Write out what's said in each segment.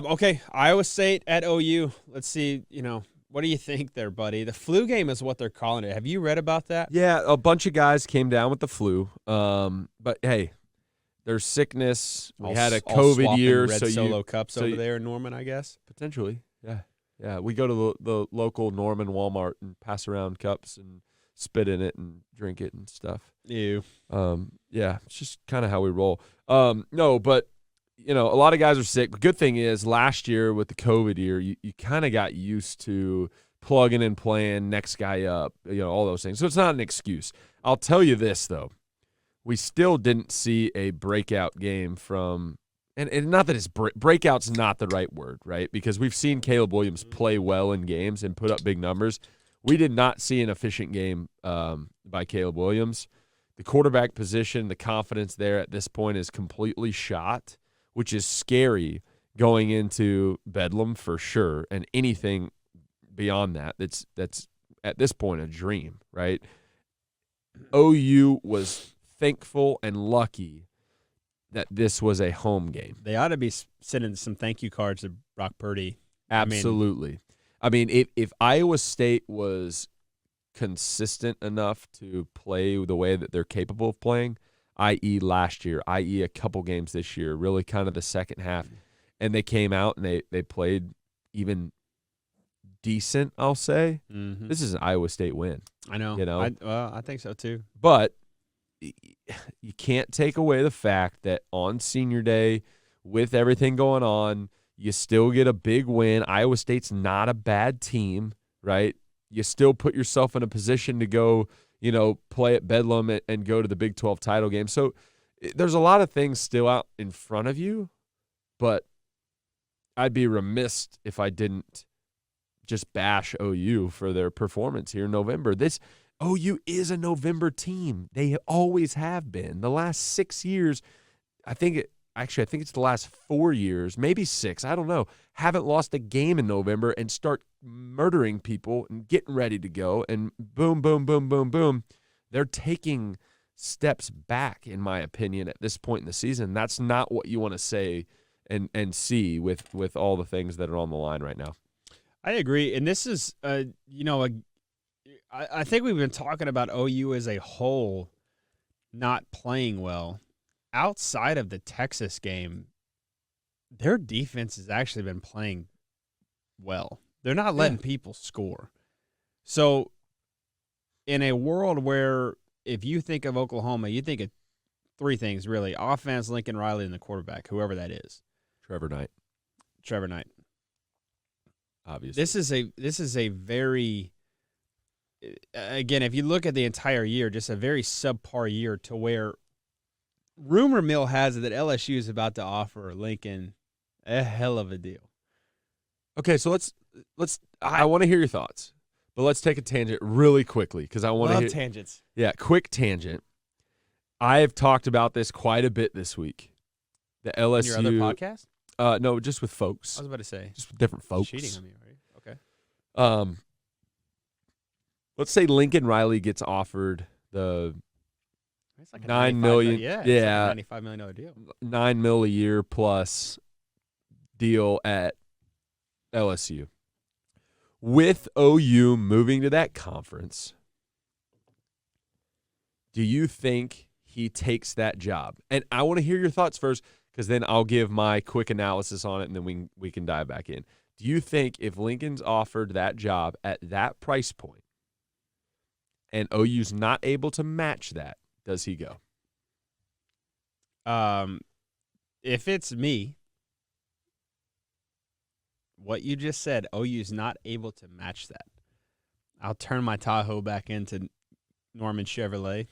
Okay, Iowa State at OU. Let's see, what do you think there, buddy? The flu game is what they're calling it. Have you read about that? Yeah, a bunch of guys came down with the flu. But hey, there's sickness. We had a COVID year, red so Solo cups over there in Norman, I guess. Potentially, yeah. We go to the local Norman Walmart and pass around cups and spit in it and drink it and stuff. Ew. Yeah, it's just kind of how we roll. No, but a lot of guys are sick. The good thing is last year with the COVID year, you kind of got used to plugging and playing, next guy up, all those things. So it's not an excuse. I'll tell you this, though. We still didn't see a breakout game from – and not that it's breakout's not the right word, right? Because we've seen Caleb Williams play well in games and put up big numbers. We did not see an efficient game by Caleb Williams. The quarterback position, the confidence there at this point is completely shot, which is scary going into Bedlam for sure, and anything beyond that's at this point a dream, right? OU was thankful and lucky that this was a home game. They ought to be sending some thank you cards to Brock Purdy. Absolutely. I mean, if Iowa State was consistent enough to play the way that they're capable of playing, i.e. last year, i.e. a couple games this year, really kind of the second half, and they came out and they played even decent, I'll say, this is an Iowa State win. I know. I think so too. But you can't take away the fact that on Senior Day, with everything going on, you still get a big win. Iowa State's not a bad team, right? You still put yourself in a position to go, play at Bedlam and go to the Big 12 title game. So there's a lot of things still out in front of you, but I'd be remiss if I didn't just bash OU for their performance here in November. This OU is a November team. They always have been. The last 6 years, I think it's the last 4 years, maybe 6, I don't know, haven't lost a game in November and start murdering people and getting ready to go, and boom, boom, boom, boom, boom. They're taking steps back, in my opinion, at this point in the season. That's not what you want to say and see with all the things that are on the line right now. I agree, and this is, I think we've been talking about OU as a whole not playing well. Outside of the Texas game, their defense has actually been playing well. They're not letting people score. So in a world where if you think of Oklahoma, you think of three things, really. Offense, Lincoln Riley, and the quarterback, whoever that is. Trevor Knight. Obviously. This is a very, again, if you look at the entire year, just a very subpar year to where rumor mill has it that LSU is about to offer Lincoln a hell of a deal. Okay, so I want to hear your thoughts, but let's take a tangent really quickly because I want to hear tangents. Yeah, quick tangent. I have talked about this quite a bit this week. The LSU. In your other podcast? No, just with folks. I was about to say. Just with different folks. Cheating on me, right? Okay. Let's say Lincoln Riley gets offered the it's like a $9 million. Yeah, it's like a $95 million deal. $9 million a year plus deal at LSU. With OU moving to that conference, do you think he takes that job? And I want to hear your thoughts first, because then I'll give my quick analysis on it, and then we can dive back in. Do you think if Lincoln's offered that job at that price point and OU's not able to match that, does he go? If it's me, what you just said, OU's not able to match that, I'll turn my Tahoe back into Norman Chevrolet,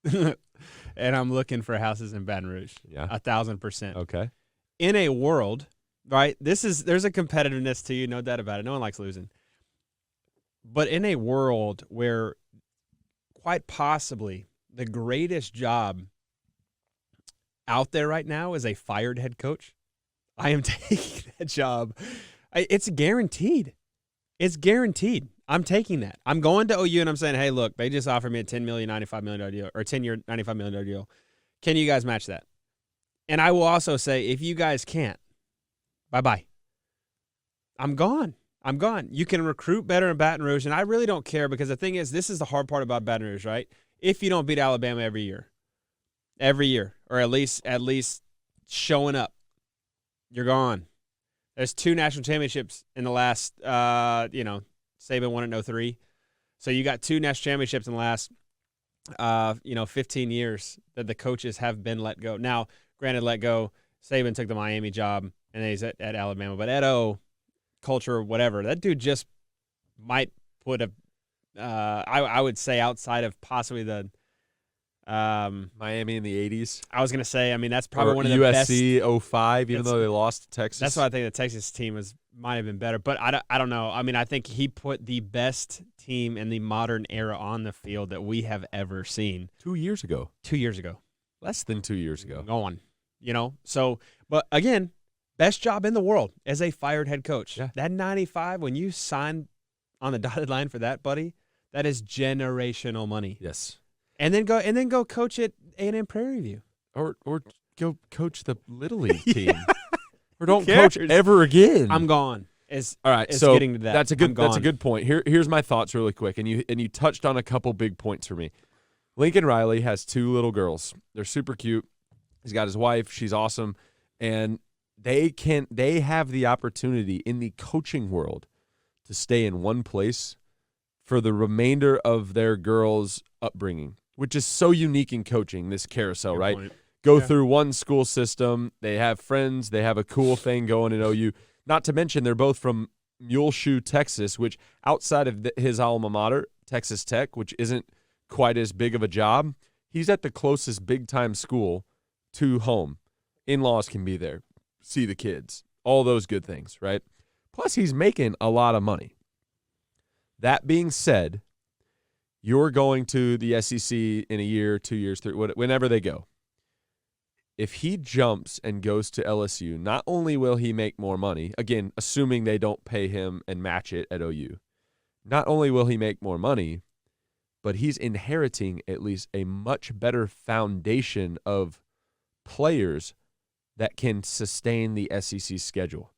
and I'm looking for houses in Baton Rouge. Yeah, 1,000%. Okay. In a world, right? There's a competitiveness to you, no doubt about it. No one likes losing. But in a world where quite possibly the greatest job out there right now is a fired head coach, I am taking that job. It's guaranteed. It's guaranteed. I'm taking that. I'm going to OU and I'm saying, hey, look, they just offered me a $10 million, $95 million deal, or 10-year, $95 million deal. Can you guys match that? And I will also say, if you guys can't, bye-bye. I'm gone. I'm gone. You can recruit better in Baton Rouge, and I really don't care because the thing is, this is the hard part about Baton Rouge, right? If you don't beat Alabama every year, or at least showing up, you're gone. There's 2 national championships in the last, Saban won in 03. So you got 2 national championships in the last, 15 years that the coaches have been let go. Now, granted, let go. Saban took the Miami job, and he's at Alabama. But Ed O, culture, whatever, that dude just might put I would say outside of possibly the Miami in the 80s. I was going to say, I mean, that's probably one of the USC best. 05, even though they lost to Texas. That's why I think the Texas team might have been better. But I don't know. I mean, I think he put the best team in the modern era on the field that we have ever seen. 2 years ago. 2 years ago. Less than 2 years ago. Gone. So, but again, best job in the world as a fired head coach. Yeah. That 95, when you signed on the dotted line for that, buddy, that is generational money. Yes. And then go coach at A&M Prairie View. Or go coach the Little League team. Or don't Who cares? coach ever again. I'm gone. All right, so getting to that. That's a good point. Here's my thoughts really quick, and you touched on a couple big points for me. Lincoln Riley has 2 little girls. They're super cute. He's got his wife. She's awesome, and they have the opportunity in the coaching world to stay in one place for the remainder of their girls' upbringing, which is so unique in coaching, this carousel, Good right? point. Go through one school system. They have friends. They have a cool thing going at OU. Not to mention they're both from Muleshoe, Texas, which outside of his alma mater, Texas Tech, which isn't quite as big of a job, he's at the closest big-time school to home. In-laws can be there, see the kids, all those good things, right? Plus, he's making a lot of money. That being said, you're going to the SEC in a year, 2 years, 3, whenever they go. If he jumps and goes to LSU, not only will he make more money, again, assuming they don't pay him and match it at OU, not only will he make more money, but he's inheriting at least a much better foundation of players that can sustain the SEC schedule.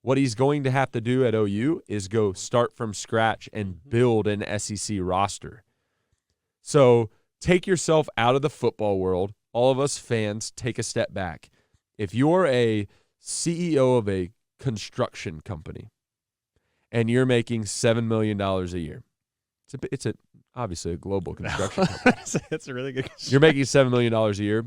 What he's going to have to do at OU is go start from scratch and build an SEC roster. So take yourself out of the football world. All of us fans, take a step back. If you're a CEO of a construction company and you're making $7 million a year, it's obviously a global construction company. That's a really good question. You're making $7 million a year,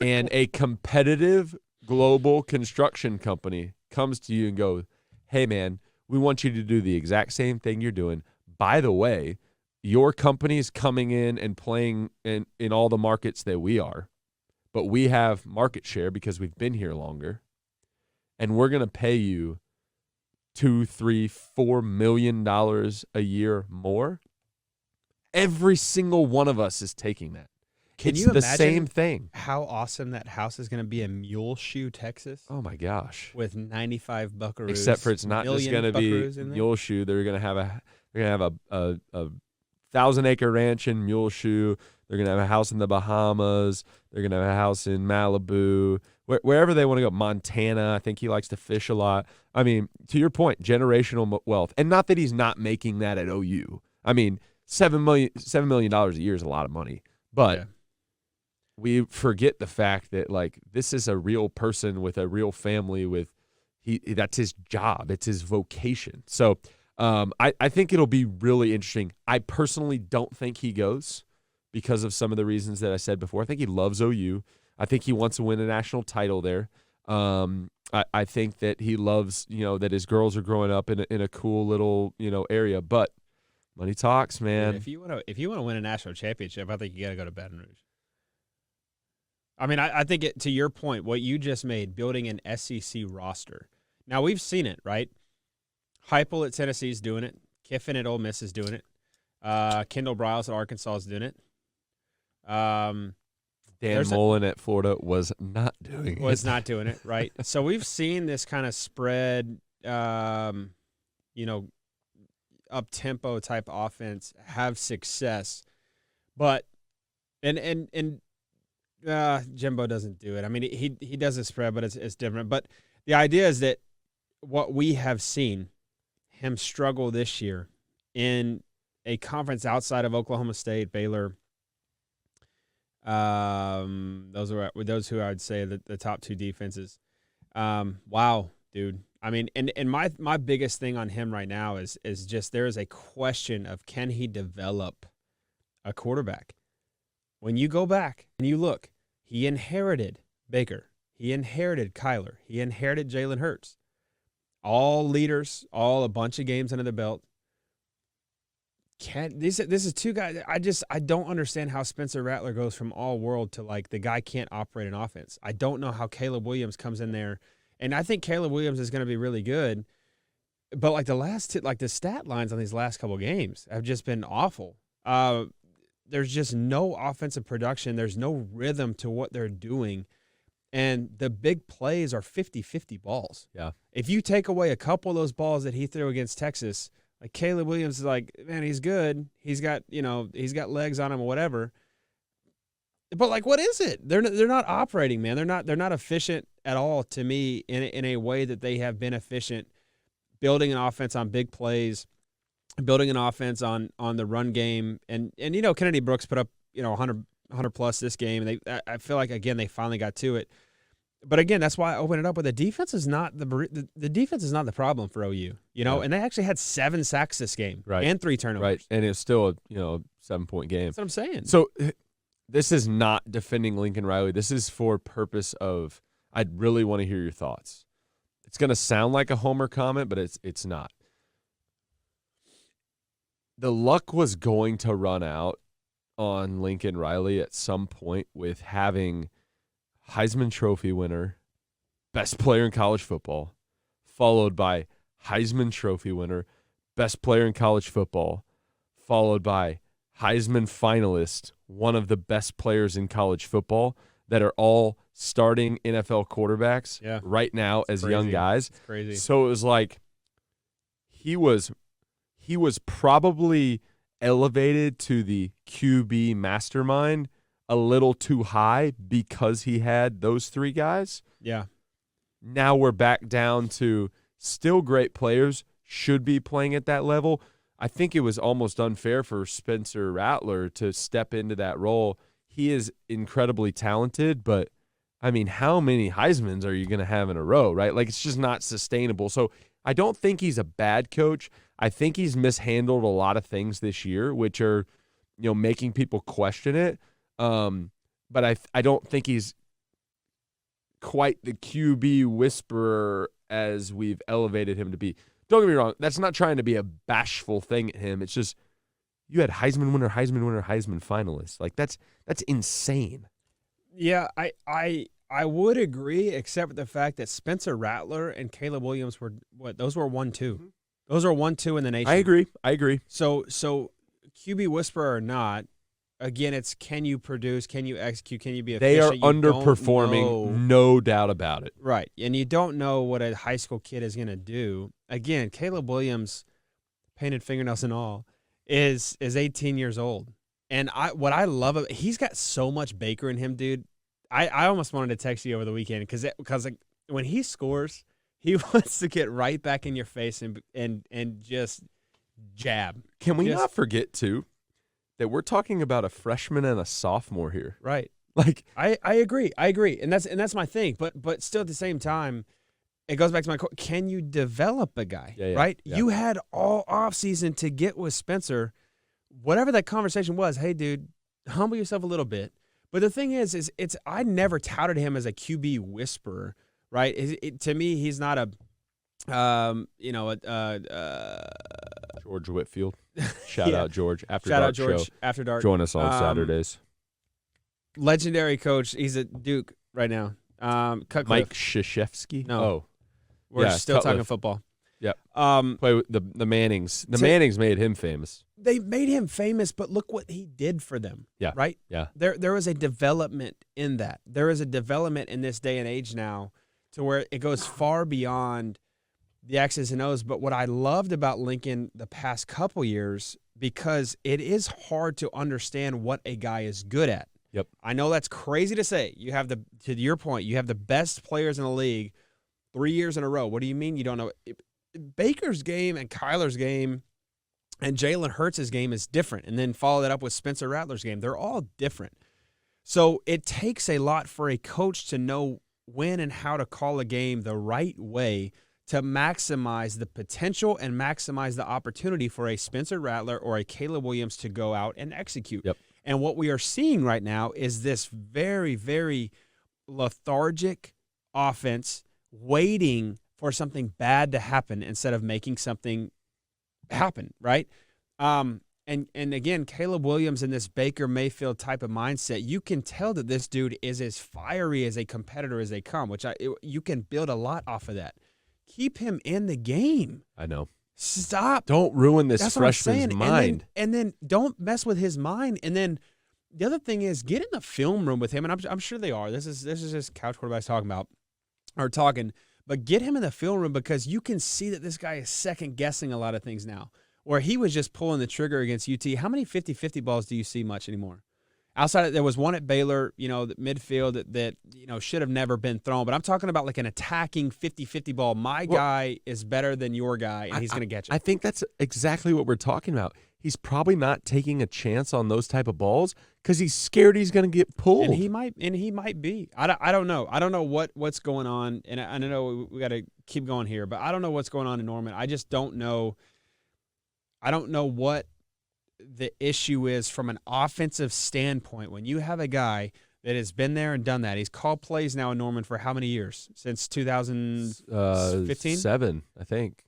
and a competitive global construction company comes to you and goes, hey, man, we want you to do the exact same thing you're doing. By the way, your company is coming in and playing in all the markets that we are, but we have market share because we've been here longer, and we're going to pay you $2, $3, $4 million a year more. Every single one of us is taking that. Can it's you the imagine same thing. how awesome that house is going to be in Muleshoe, Texas? Oh my gosh! With 95 buckaroos. Except for it's not just going to be Muleshoe. They're going to have a 1,000-acre ranch in Muleshoe. They're going to have a house in the Bahamas. They're going to have a house in Malibu. Wherever they want to go. Montana. I think he likes to fish a lot. I mean, to your point, generational wealth. And not that he's not making that at OU. I mean, $7 million a year is a lot of money. But we forget the fact that, like, this is a real person with a real family that's his job. It's his vocation. So I think it'll be really interesting. I personally don't think he goes because of some of the reasons that I said before. I think he loves OU. I think he wants to win a national title there. I think that he loves, that his girls are growing up in a cool little, area. But money talks, man. If you want to win a national championship, I think you got to go to Baton Rouge. I mean, I think to your point, what you just made, building an SEC roster. Now we've seen it, right? Heupel at Tennessee is doing it. Kiffin at Ole Miss is doing it. Kendall Briles at Arkansas is doing it. Dan Mullen at Florida was not doing it, right? So we've seen this kind of spread, up-tempo type offense have success. But Jimbo doesn't do it. I mean, he does a spread, but it's different. But the idea is that what we have seen him struggle this year in a conference outside of Oklahoma State, Baylor. Those who I would say the top two defenses. Wow, dude. I mean, and my biggest thing on him right now is just there is a question of, can he develop a quarterback? When you go back and you look, he inherited Baker. He inherited Kyler. He inherited Jalen Hurts. All leaders, all a bunch of games under the belt. This is two guys. I don't understand how Spencer Rattler goes from all world to like the guy can't operate an offense. I don't know how Caleb Williams comes in there, and I think Caleb Williams is going to be really good. But like the stat lines on these last couple games have just been awful. There's just no offensive production. There's no rhythm to what they're doing. And the big plays are 50-50 balls. Yeah. If you take away a couple of those balls that he threw against Texas, like Caleb Williams is like, man, he's good. He's got legs on him or whatever. But like, what is it? They're not operating, man. They're not efficient at all to me in a way that they have been efficient building an offense on big plays, building an offense on the run game. And Kennedy Brooks put up, 100 plus this game. And I feel like, again, they finally got to it. But again, that's why I open it up with the defense is not the defense is not the problem for OU, and they actually had 7 sacks this game, right, and 3 turnovers, right, and it's still a 7-point game. That's what I'm saying. So this is not defending Lincoln Riley. This is for purpose of I'd really want to hear your thoughts. It's going to sound like a homer comment, but it's not. The luck was going to run out on Lincoln Riley at some point with having Heisman Trophy winner, best player in college football, followed by Heisman Trophy winner, best player in college football, followed by Heisman finalist, one of the best players in college football that are all starting NFL quarterbacks right now as young guys. It's crazy. So it was like he was probably elevated to the QB mastermind a little too high because he had those 3 guys. Yeah. Now we're back down to still great players, should be playing at that level. I think it was almost unfair for Spencer Rattler to step into that role. He is incredibly talented, but, I mean, how many Heismans are you going to have in a row, right? Like, it's just not sustainable. So I don't think he's a bad coach. I think he's mishandled a lot of things this year, which are, making people question it. But I don't think he's quite the QB whisperer as we've elevated him to be. Don't get me wrong. That's not trying to be a bashful thing at him. It's just you had Heisman winner, Heisman finalist. Like that's insane. Yeah, I would agree, except for the fact that Spencer Rattler and Caleb Williams were those were 1-2. Mm-hmm. Those are 1-2 in the nation. I agree. So QB whisperer or not, again, it's can you produce, can you execute, can you be efficient? They are underperforming, no doubt about it. Right, and you don't know what a high school kid is going to do. Again, Caleb Williams, painted fingernails and all, is 18 years old. And what I love of he's got so much Baker in him, dude. I almost wanted to text you over the weekend because like, when he scores, he wants to get right back in your face and just jab. Can we not forget too that we're talking about a freshman and a sophomore here? Right. Like I agree, and that's my thing. But still at the same time, it goes back to my quote. Can you develop a guy? Right. Yeah. You had all offseason to get with Spencer. Whatever that conversation was, hey, dude, humble yourself a little bit. But the thing is I never touted him as a QB whisperer, right? To me, he's not a, George Whitfield. Shout out George. After Shout Dark out George. Show. After Dark. Join us on Saturdays. Legendary coach. He's at Duke right now. Cutcliffe. Mike Krzyzewski? No. Oh. We're still Cutcliffe. talking football. Yep. Play with the Mannings. The Mannings made him famous. They made him famous, but look what he did for them. Yeah. Right? Yeah. There was a development in that. There is a development in this day and age now to where it goes far beyond the X's and O's. But what I loved about Lincoln the past couple years, because it is hard to understand what a guy is good at. Yep. I know that's crazy to say. You have to your point, you have the best players in the league 3 years in a row. What do you mean you don't know? Baker's game and Kyler's game and Jalen Hurts' game is different, and then follow that up with Spencer Rattler's game. They're all different. So it takes a lot for a coach to know when and how to call a game the right way to maximize the potential and maximize the opportunity for a Spencer Rattler or a Caleb Williams to go out and execute. Yep. And what we are seeing right now is this very, very lethargic offense waiting for something bad to happen instead of making something happen, right? And again, Caleb Williams in this Baker Mayfield type of mindset, you can tell that this dude is as fiery as a competitor as they come, which you can build a lot off of that. Keep him in the game. I know. Stop. Don't ruin this That's what I'm freshman's saying. mind. And then don't mess with his mind. And then the other thing is get in the film room with him, and I'm sure they are. This is just couch quarterbacks talking. But get him in the film room because you can see that this guy is second guessing a lot of things now. Where he was just pulling the trigger against UT. How many 50-50 balls do you see much anymore? Outside, there was one at Baylor, the midfield that should have never been thrown. But I'm talking about like an attacking 50-50 ball. My guy is better than your guy, and he's going to get you. I think that's exactly what we're talking about. He's probably not taking a chance on those type of balls because he's scared he's going to get pulled. And he might be. I don't know. I don't know what's going on. And I know we got to keep going here, but I don't know what's going on in Norman. I just don't know. I don't know what the issue is from an offensive standpoint when you have a guy that has been there and done that. He's called plays now in Norman for how many years? Since 2015? 7, I think.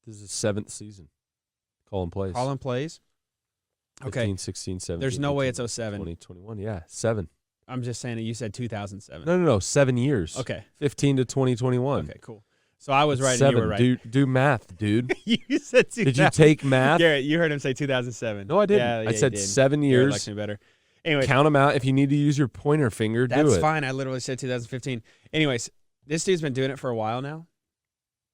This is his 7th season. Calling plays. Calling plays? 15, 16, 17. There's no way it's 07. 2021, yeah, 7. I'm just saying that you said 2007. No, 7 years. Okay. 15 to 2021. Okay, cool. So I was right 7. and you were right. Do math, dude. You said 2000. Did you take math? Garrett, you heard him say 2007. No, I didn't. Yeah, I said 7 Garrett years. likes me better. Anyway, Count them out. If you need to use your pointer finger, do it. that's fine. I literally said 2015. Anyways, this dude's been doing it for a while now.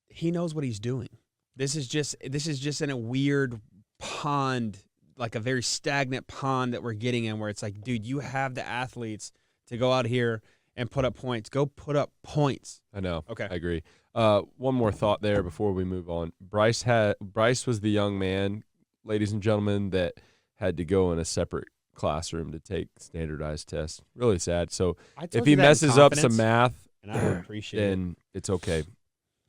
He knows what he's doing. This is just in a weird pond, like a very stagnant pond that we're getting in where it's like, dude, you have the athletes to go out here and put up points. Go put up points. I know. Okay. I agree. One more thought there before we move on. Bryce was the young man, ladies and gentlemen, that had to go in a separate classroom to take standardized tests. Really sad. So if he messes up some math, and I would appreciate it. then it's okay.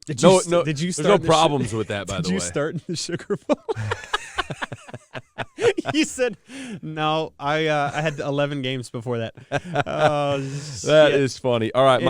Did you there's no problems with that, by the way. Did you start in the Sugar Bowl? You said, no, I had 11 games before that. That is funny. All right,